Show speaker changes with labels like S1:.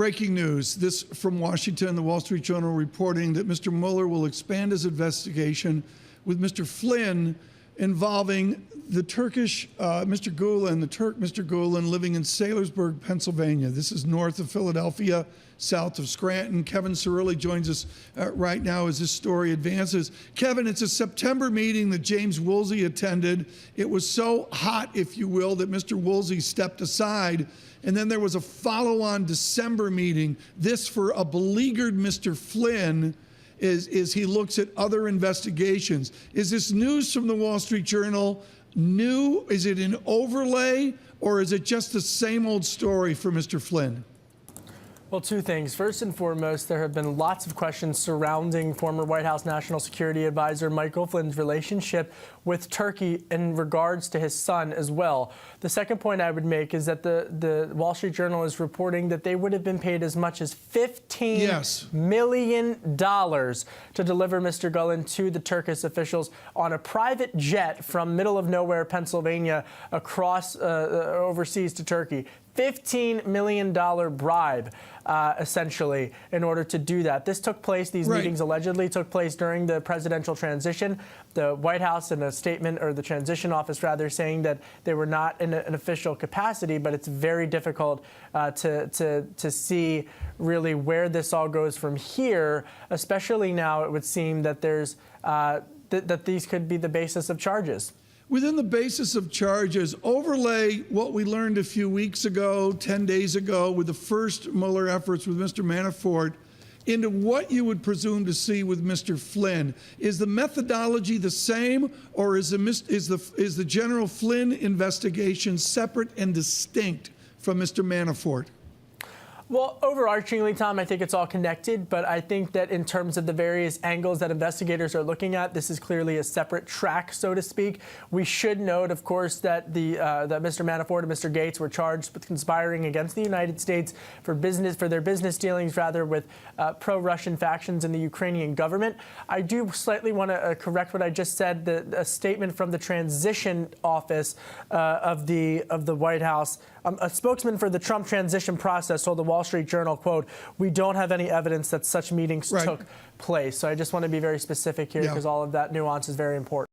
S1: breaking news. This from Washington, the Wall Street Journal reporting that Mr. Mueller will expand his investigation with Mr. Flynn involving the Turkish Mr. Gulen, the Turk Mr. Gulen, living in Saylorsburg, Pennsylvania. This is north of Philadelphia, south of Scranton. Kevin Cirilli joins us right now as this story advances. Kevin, it's a September meeting that James Woolsey attended. It was so hot, if you will, that Mr. Woolsey stepped aside. And then there was a follow-on December meeting. This for a beleaguered Mr. Flynn is he looks at other investigations. Is this news from the Wall Street Journal new? Is it an overlay, or is it just the same old story for Mr. Flynn?
S2: Well, two things. First and foremost, there have been lots of questions surrounding former White House National Security Advisor Michael Flynn's relationship with Turkey in regards to his son as well. The second point I would make is that the Wall Street Journal is reporting that they would have been paid as much as $15 million to deliver Mr. Gulen to the Turkish officials on a private jet from middle of nowhere, Pennsylvania, across overseas to Turkey. $15 million bribe, essentially, in order to do that. This took place, these meetings allegedly took place during the presidential transition. The White House in a statement, or the transition office rather, saying that they were not in an official capacity, but it's very difficult to see really where this all goes from here, especially now it would seem that there's that these could be the basis of charges.
S1: Within the basis of charges, overlay what we learned a few weeks ago, 10 days ago, with the first Mueller efforts with Mr. Manafort, into what you would presume to see with Mr. Flynn. Is the methodology the same, or is the General Flynn investigation separate and distinct from Mr. Manafort?
S2: Well, overarchingly, Tom, I think it's all connected, but I think that in terms of the various angles that investigators are looking at, this is clearly a separate track, so to speak. We should note, of course, that that Mr. Manafort and Mr. Gates were charged with conspiring against the United States for their business dealings, rather, with pro-Russian factions in the Ukrainian government. I do slightly want to correct what I just said. A statement from the transition office of the White House, a spokesman for the Trump transition process told the Wall Street Journal, quote, "We don't have any evidence that such meetings took place." So I just want to be very specific here because all of that nuance is very important.